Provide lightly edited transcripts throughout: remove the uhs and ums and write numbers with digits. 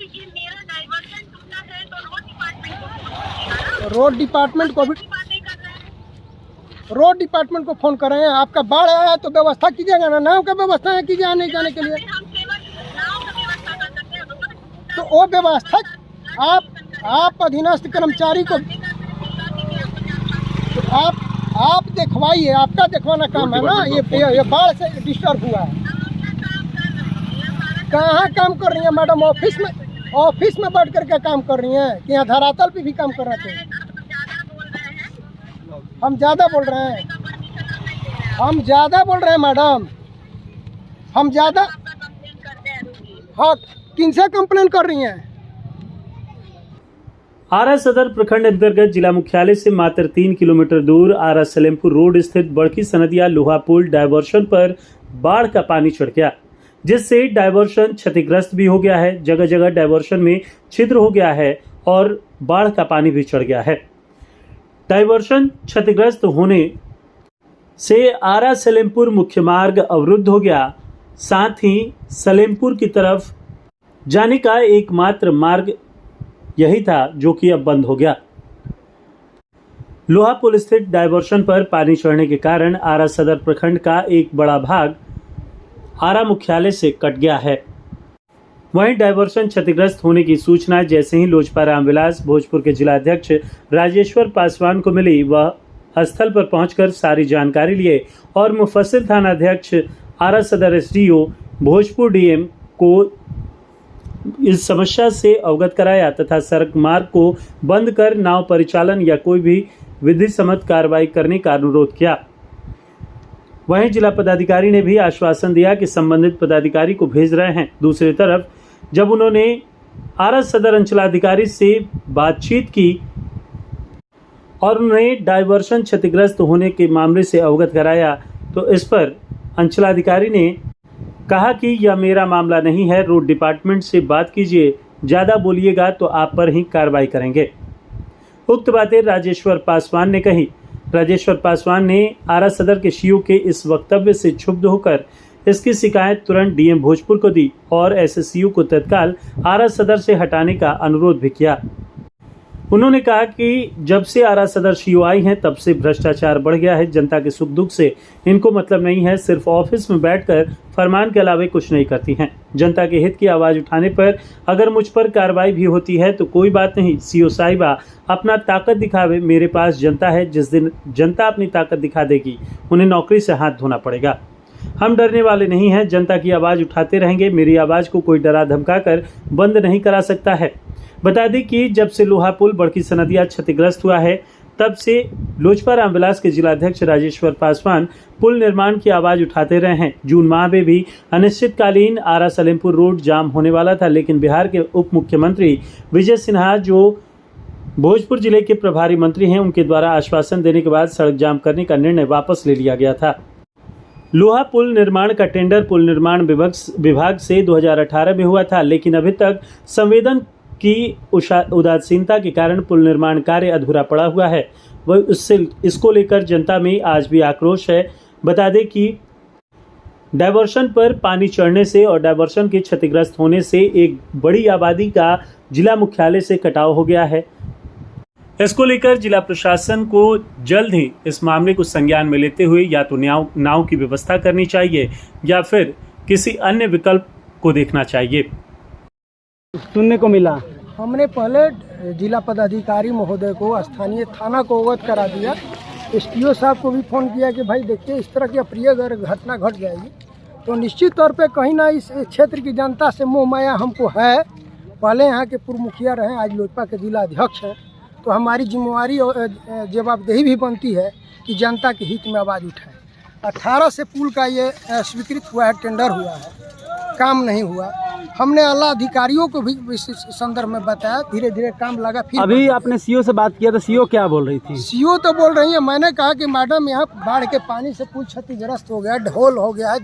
ये मेरा डाइवर्जन टूटा है तो रोड डिपार्टमेंट को फोन कीजिएगा ना। रोड डिपार्टमेंट को भी, अच्छी बातें कर रहे हैं। रोड डिपार्टमेंट को फोन कर रहे हैं। आपका बाढ़ आया है तो व्यवस्था कीजिएगा ना, नाव का व्यवस्था है कीजिए आने जाने के लिए। हम केवल नाव का व्यवस्था कर सकते हैं, रोड टूटा तो वो व्यवस्था आप अधीनस्थ कर्मचारी को आप देखवाइए, आपका देखवाना काम है ना। ये बाढ़ से डिस्टर्ब हुआ है। कहाँ काम कर रही हैं मैडम? ऑफिस में बैठ करके काम कर रही हैं कि यहाँ धरातल पे भी काम कर रहे थे? हम ज़्यादा बोल रहे हैं, हम ज़्यादा बोल रहे हैं मैडम, हम ज़्यादा। हाँ, किनसे कंप्लेन कर रही हैं? आरा सदर प्रखंड अंतर्गत जिला मुख्यालय से मात्र 3 किलोमीटर दूर आरा सलेमपुर रोड स्थित बड़की सनदिया लोहा पुल डायवर्शन पर बाढ़ का पानी चढ़ गया, जिससे डायवर्शन क्षतिग्रस्त भी हो गया है। जगह जगह डायवर्शन में छिद्र हो गया है और बाढ़ का पानी भी चढ़ गया है। डायवर्शन क्षतिग्रस्त होने से आरा सलेमपुर मुख्य मार्ग अवरुद्ध हो गया। साथ ही सलेमपुर की तरफ जाने का एकमात्र मार्ग यही था जो कि अब बंद हो गया। लोहा पुल स्थित डायवर्शन पर पानी चढ़ने के कारण आरा सदर प्रखंड का एक बड़ा भाग आरा मुख्यालय से कट गया है। वहीं डायवर्शन क्षतिग्रस्त होने की सूचना जैसे ही लोजपा रामविलास भोजपुर के जिलाध्यक्ष राजेश्वर पासवान को मिली, वह स्थल पर पहुंचकर सारी जानकारी लिए और मुफस्सिल थानाध्यक्ष आरा सदर एसडीओ भोजपुर डीएम को इस समस्या से अवगत कराया तथा सड़क मार्ग को बंद कर नाव परिचालन या कोई भी विधि सम्मत कार्रवाई करने का अनुरोध किया। वहीं जिला पदाधिकारी ने भी आश्वासन दिया कि संबंधित पदाधिकारी को भेज रहे हैं। दूसरी तरफ जब उन्होंने आरा सदर अंचलाधिकारी से बातचीत की और उन्हें डायवर्शन क्षतिग्रस्त होने के मामले से अवगत कराया तो इस पर अंचलाधिकारी ने कहा कि यह मेरा मामला नहीं है, रोड डिपार्टमेंट से बात कीजिए, ज़्यादा बोलिएगा तो आप पर ही कार्रवाई करेंगे। उक्त बातें राजेश्वर पासवान ने कही। राजेश्वर पासवान ने आरा सदर के सीईओ के इस वक्तव्य से क्षुब्ध होकर इसकी शिकायत तुरंत डीएम भोजपुर को दी और एसएससीयू को तत्काल आरा सदर से हटाने का अनुरोध भी किया। उन्होंने कहा कि जब से आरा सदर सीईओ आई हैं तब से भ्रष्टाचार बढ़ गया है। जनता के सुख दुख से इनको मतलब नहीं है, सिर्फ ऑफिस में बैठकर फरमान के अलावे कुछ नहीं करती हैं। जनता के हित की आवाज़ उठाने पर अगर मुझ पर कार्रवाई भी होती है तो कोई बात नहीं, सीईओ साहिबा अपना ताकत दिखावे, मेरे पास जनता है। जिस दिन जनता अपनी ताकत दिखा देगी उन्हें नौकरी से हाथ धोना पड़ेगा। हम डरने वाले नहीं हैं, जनता की आवाज़ उठाते रहेंगे। मेरी आवाज़ को कोई डरा धमका कर बंद नहीं करा सकता है। बता दें कि जब से लोहा पुल बड़की सनदिया क्षतिग्रस्त हुआ है तब से लोजपा रामविलास के जिलाध्यक्ष राजेश्वर पासवान पुल निर्माण की आवाज़ उठाते रहे हैं। जून माह में भी अनिश्चितकालीन आरा सलेमपुर रोड जाम होने वाला था, लेकिन बिहार के उप मुख्यमंत्री विजय सिन्हा जो भोजपुर जिले के प्रभारी मंत्री हैं, उनके द्वारा आश्वासन देने के बाद सड़क जाम करने का निर्णय वापस ले लिया गया था। लोहा पुल निर्माण का टेंडर पुल निर्माण विभाग से 2018 में हुआ था, लेकिन अभी तक संवेदन की उदासीनता के कारण पुल निर्माण कार्य अधूरा पड़ा हुआ है। वह इसको लेकर जनता में आज भी आक्रोश है। बता दें कि डायवर्शन पर पानी चढ़ने से और डायवर्शन के क्षतिग्रस्त होने से एक बड़ी आबादी का जिला मुख्यालय से कटाव हो गया है। इसको लेकर जिला प्रशासन को जल्द ही इस मामले को संज्ञान में लेते हुए या तो नाव की व्यवस्था करनी चाहिए या फिर किसी अन्य विकल्प को देखना चाहिए। सुनने को मिला, हमने पहले जिला पदाधिकारी महोदय को, स्थानीय थाना को अवगत करा दिया। एसडीओ साहब को भी फ़ोन किया कि भाई देखिए इस तरह की अप्रिय अगर घटना घट जाएगी तो निश्चित तौर पे कहीं ना इस क्षेत्र की जनता से मोह माया हमको है। पहले यहाँ के पूर्व मुखिया रहे, आज लोजपा के जिला अध्यक्ष हैं, तो हमारी जिम्मेवारी और जवाबदेही भी बनती है कि जनता के हित में आवाज़ उठाए। 18 से पुल का ये स्वीकृत हुआ है, टेंडर हुआ है, काम नहीं हुआ। हमने आला अधिकारियों को भी इस संदर्भ में बताया, धीरे धीरे काम लगा। फिर अभी आपने सीईओ से बात किया तो सीईओ क्या बोल रही थी? सीईओ तो बोल रही है, मैंने कहा कि मैडम यहाँ बाढ़ के पानी से पुल क्षतिग्रस्त हो गया, ढोल हो गया है,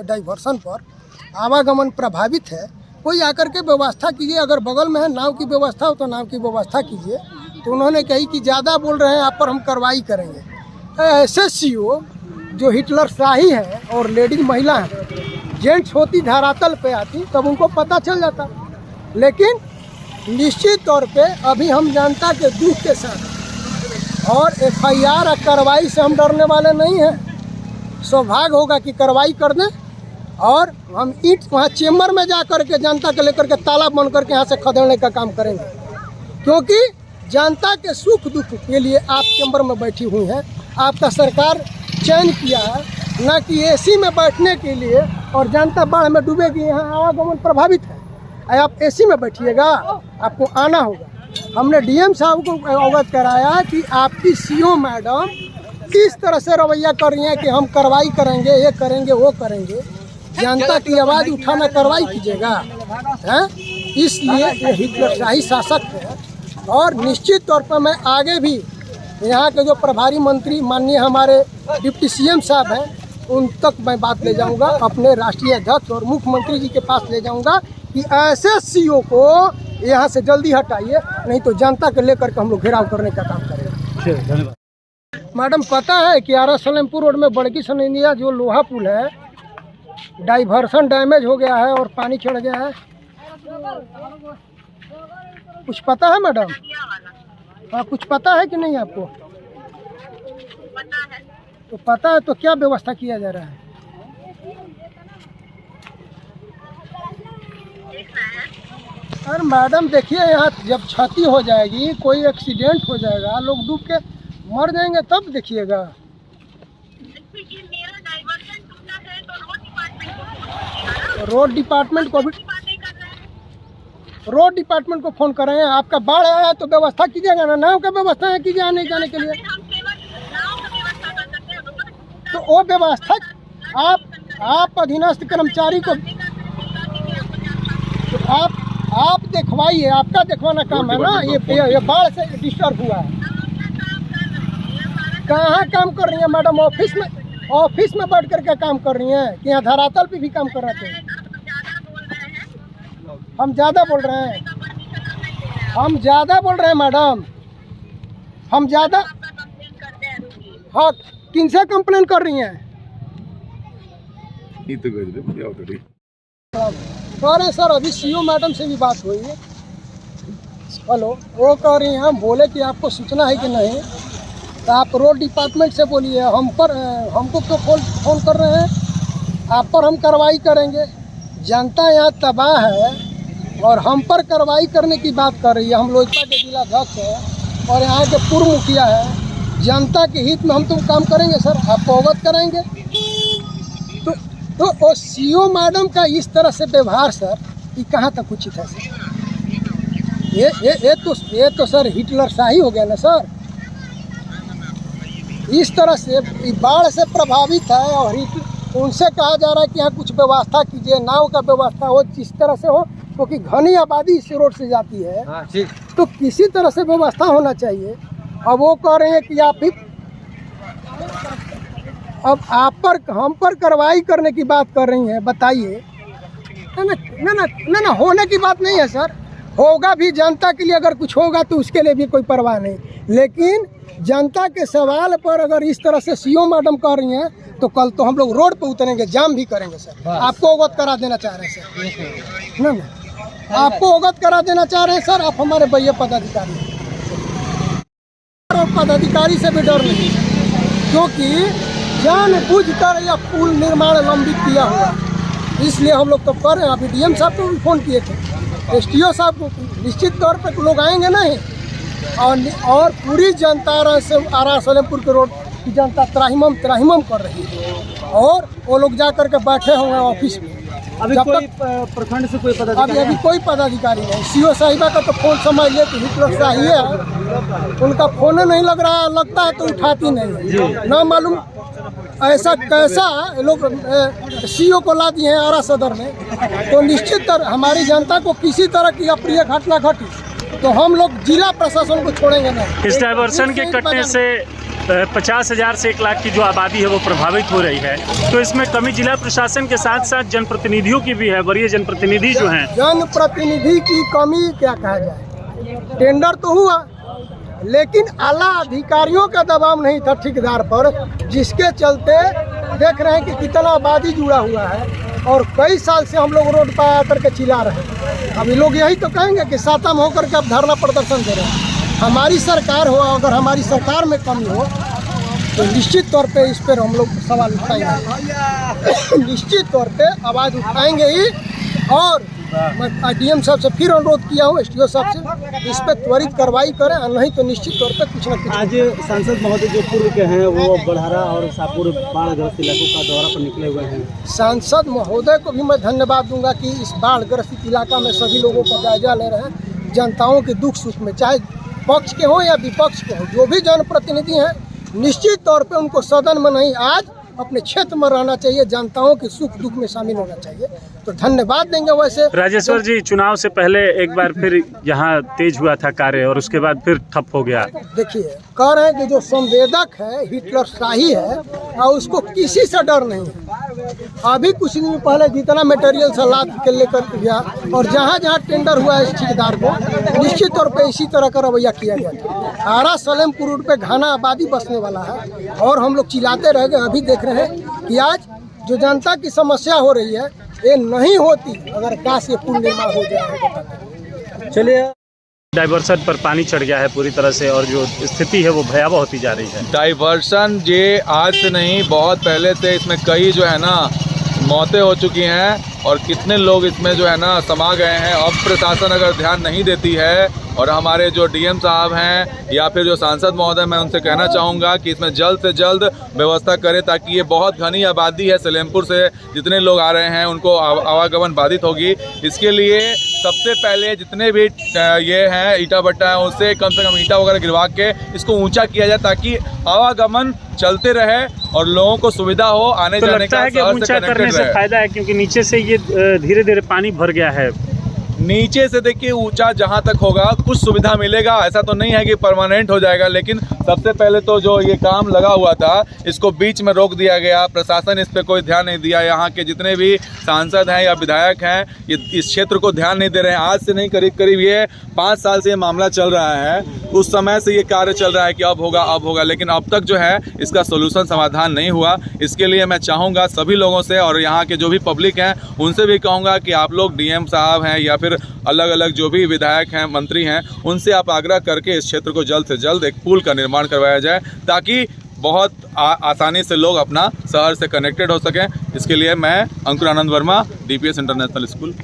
डाइवर्सन पर आवागमन प्रभावित है, कोई आकर के व्यवस्था कीजिए। अगर बगल में है नाव की व्यवस्था हो तो नाव की व्यवस्था कीजिए। तो उन्होंने कही कि ज़्यादा बोल रहे हैं, आप पर हम कार्रवाई करेंगे। ऐसे सीईओ जो हिटलर शाही है और लेडीज महिला है, जेंट्स होती धरातल पे आती तब उनको पता चल जाता। लेकिन निश्चित तौर पे अभी हम जनता के दुख के साथ और FIR और कार्रवाई से हम डरने वाले नहीं हैं। सौभाग्य होगा कि कार्रवाई कर दें और हम ईंट वहाँ चेम्बर में जा कर के जनता के लेकर के ताला बंद करके यहाँ से खदेड़ने का काम करेंगे, क्योंकि जनता के सुख दुख के लिए आप चेम्बर में बैठी हुई हैं। आपका सरकार चयन किया है न कि AC में बैठने के लिए, और जनता बाढ़ में डूबेगी, यहाँ आवागमन प्रभावित है। आप AC में बैठिएगा, आपको आना होगा। हमने DM साहब को अवगत कराया कि आपकी CO मैडम किस तरह से रवैया कर रही हैं कि हम कार्रवाई करेंगे, ये करेंगे, वो करेंगे। जनता की आवाज़ उठाना कार्रवाई कीजिएगा, हैं? इसलिए ये हिटलरशाही शासक है। और निश्चित तौर पर मैं आगे भी यहाँ के जो प्रभारी मंत्री माननीय हमारे डिप्टी CM साहब हैं, उन तक मैं बात ले जाऊंगा, अपने राष्ट्रीय अध्यक्ष और मुख्यमंत्री जी के पास ले जाऊंगा कि ऐसे CO को यहाँ से जल्दी हटाइए, नहीं तो जनता के लेकर के हम लोग घेराव करने का काम करेंगे। धन्यवाद। मैडम, पता है कि आरा सलेमपुर रोड में बड़की सनैया जो लोहा पुल है, डाइवर्सन डैमेज हो गया है और पानी चढ़ गया है। कुछ पता है मैडम? क्या वाला हाँ, कुछ पता है कि नहीं आपको? पता है? तो पता है तो क्या व्यवस्था किया जा रहा है? देखना है। अरे मैडम देखिए, यहाँ जब क्षति हो जाएगी, कोई एक्सीडेंट हो जाएगा, लोग डूब के मर जाएंगे, तब देखिएगा। देखिए, मेरा डाइवर्जन टूटा है तो रोड डिपार्टमेंट को फोन कीजिएगा ना। रोड डिपार्टमेंट को भी, बातें कर रहे हैं। रोड डिपार्टमेंट को फ़ोन कर रहे हैं। आपका बाढ़ आया है तो व्यवस्था कीजिएगा ना, नाव का व्यवस्था है कीजिए आने जाने के लिए। हम केवल नाव का व्यवस्था कर सकते हैं, रोड तो वो व्यवस्था आप अधीनस्थ कर्मचारी को तो आप देखवाइए, आपका देखवाना काम है ना। ये बाढ़ से डिस्टर्ब हुआ है। कहाँ काम कर रही हैं मैडम? ऑफिस में बैठ करके काम कर रही हैं कि यहाँ धरातल पे भी काम कर रहे थे? हम ज़्यादा बोल रहे हैं, हम ज़्यादा बोल रहे हैं मैडम, हम ज़्यादा। हाँ, किनसे कंप्लेन कर रही हैं? कह रहे हैं सर, अभी CO मैडम से भी बात हुई है। हेलो, वो कह रही हैं, हम बोले कि आपको सूचना है कि नहीं, तो आप रोड डिपार्टमेंट से बोलिए। हमको तो फोन कर रहे हैं, आप पर हम कार्रवाई करेंगे। जनता यहाँ तबाह है और हम पर कार्रवाई करने की बात कर रही है। हम लोजपा के जिलाध्यक्ष हैं और यहाँ के पूर्व मुखिया हैं। जनता के हित में हम तो काम करेंगे सर, आपको अवगत करेंगे। तो वो CO मैडम का इस तरह से व्यवहार सर, ये कहाँ तक उचित है सर? ये तो सर हिटलरशाही हो गया ना सर। इस तरह से बाढ़ से प्रभावित है और उनसे कहा जा रहा है कि यहाँ कुछ व्यवस्था कीजिए, नाव का व्यवस्था हो, जिस तरह से हो, क्योंकि घनी आबादी इस रोड से जाती है। हाँ, ठीक। तो किसी तरह से व्यवस्था होना चाहिए। अब वो कह रहे हैं कि अब हम पर कार्रवाई करने की बात कर रही हैं, बताइए। ना होने की बात नहीं है सर, होगा भी जनता के लिए। अगर कुछ होगा तो उसके लिए भी कोई परवाह नहीं, लेकिन जनता के सवाल पर अगर इस तरह से CO मैडम कर रही हैं तो कल तो हम लोग रोड पर उतरेंगे, जाम भी करेंगे सर। आपको अवगत करा देना चाह रहे हैं सर, ना आपको अवगत करा देना चाह रहे हैं सर। आप हमारे भैया पदाधिकारी और पदाधिकारी से भी डर नहीं, क्योंकि जानबूझकर यह पुल निर्माण लंबित किया हुआ, इसलिए हम लोग तो कर रहे हैं। अभी DM साहब को भी फ़ोन किए थे, STO साहब को। निश्चित तौर पर लोग आएंगे नहीं, और पूरी जनता आरा सलेमपुर के रोड की जनता त्राहिमाम कर रही है, और वो लोग जा कर के बैठे हुए हैं ऑफिस में। अभी कोई प्रखंड से कोई पदाधिकारी? अभी कोई पदाधिकारी नहीं। CO साहिबा का तो फोन समझ ले तो हिटलरशाही है, उनका फोन नहीं लग रहा, लगता है तो उठाती नहीं, ना मालूम ऐसा कैसा लोग CO को ला दिए हैं आरा सदर में। तो निश्चित हमारी जनता को किसी तरह की अप्रिय घटना घटी तो हम लोग जिला प्रशासन को छोड़ेंगे नहीं। इस डायवर्सन के कटने से 50,000 से 1 लाख की जो आबादी है वो प्रभावित हो रही है, तो इसमें कमी जिला प्रशासन के साथ साथ जनप्रतिनिधियों की भी है। वरीय जनप्रतिनिधि जो हैं, जनप्रतिनिधि की कमी क्या कहा जाए। टेंडर तो हुआ, लेकिन आला अधिकारियों का दबाव नहीं था ठेकेदार पर, जिसके चलते देख रहे हैं कि कितना आबादी जुड़ा हुआ है। और कई साल से हम लोग रोड पर आकर के चिल्ला रहे हैं। अभी लोग यही तो कहेंगे कि सातम होकर के अब धरना प्रदर्शन दे रहे हैं। हमारी सरकार हो, अगर हमारी सरकार में कमी हो तो निश्चित तौर पे इस पर हम लोग सवाल उठाएंगे। निश्चित तौर पे आवाज़ उठाएंगे ही। और मैं डीएम साहब से फिर अनुरोध किया हूँ, एसडीओ साहब से, इस पर त्वरित कार्रवाई करें, और नहीं तो निश्चित तौर पे कुछ न कुछ। आज सांसद महोदय जो पूर्व के हैं वो बढ़ारा और शाहपुर बाढ़ग्रस्त इलाकों का दौरा पर निकले हुए हैं। सांसद महोदय को भी मैं धन्यवाद दूंगा कि इस बाढ़ग्रस्त इलाका में सभी लोगों का जायजा ले रहे हैं, जनताओं के दुख सुख में, चाहे पक्ष के हों या विपक्ष के हों, जो भी जनप्रतिनिधि हैं निश्चित तौर पे उनको सदन में नहीं, आज अपने क्षेत्र में रहना चाहिए, जनताओं के सुख दुख में शामिल होना चाहिए। तो धन्यवाद देंगे। वैसे राजेश्वर जी, चुनाव से पहले एक बार फिर यहाँ तेज हुआ था कार्य और उसके बाद फिर ठप हो गया। देखिए, कह रहे हैं कि जो संवेदक है, हिटलर शाही है, और उसको किसी से डर नहीं है। अभी कुछ दिन पहले जितना मटेरियल सलाद के लेकर गया और जहाँ जहाँ टेंडर हुआ है इस ठेकेदार को, निश्चित तौर पे इसी तरह का रवैया किया गया था। आरा सलेमपुर रोड पे घना आबादी बसने वाला है और हम लोग चिल्लाते रह गए। अभी देख रहे हैं कि आज जो जनता की समस्या हो रही है, ये नहीं होती अगर काश ये पुल निर्माण हो जाए। चलिए, डाइवर्सन पर पानी चढ़ गया है पूरी तरह से और जो स्थिति है वो भयावह होती जा रही है। डाइवर्सन ये आज से नहीं, बहुत पहले से इसमें कई जो है ना मौतें हो चुकी हैं और कितने लोग इसमें जो है ना समा गए हैं। अब प्रशासन अगर ध्यान नहीं देती है और हमारे जो डीएम साहब हैं या फिर जो सांसद महोदय, मैं उनसे कहना चाहूँगा कि इसमें जल्द से जल्द व्यवस्था करें, ताकि ये बहुत घनी आबादी है सलेमपुर से, जितने लोग आ रहे हैं उनको आवागमन बाधित होगी। इसके लिए सबसे पहले जितने भी ये हैं ईटा भट्टा है, उससे कम से कम ईटा वगैरह गिरवा के इसको ऊंचा किया जाए, ताकि आवागमन चलते रहे और लोगों को सुविधा हो आने जाने का। है कि ऊंचा करने से फायदा है, क्योंकि नीचे से ये धीरे धीरे पानी भर गया है। नीचे से देखिए ऊंचा जहां तक होगा कुछ सुविधा मिलेगा, ऐसा तो नहीं है कि परमानेंट हो जाएगा, लेकिन सबसे पहले तो जो ये काम लगा हुआ था इसको बीच में रोक दिया गया। प्रशासन इस पे कोई ध्यान नहीं दिया। यहाँ के जितने भी सांसद हैं या विधायक हैं ये इस क्षेत्र को ध्यान नहीं दे रहे हैं। आज से नहीं, करीब करीब ये 5 साल से ये मामला चल रहा है। उस समय से ये कार्य चल रहा है कि अब होगा, लेकिन अब तक जो है इसका सोल्यूशन समाधान नहीं हुआ। इसके लिए मैं चाहूँगा सभी लोगों से और यहाँ के जो भी पब्लिक हैं उनसे भी कहूँगा कि आप लोग डीएम साहब हैं या फिर अलग अलग जो भी विधायक हैं, मंत्री हैं, उनसे आप आग्रह करके इस क्षेत्र को जल्द से जल्द एक पुल का निर्माण करवाया जाए, ताकि बहुत आसानी से लोग अपना शहर से कनेक्टेड हो सकें। इसके लिए मैं अंकुर आनंद वर्मा, DPS इंटरनेशनल स्कूल।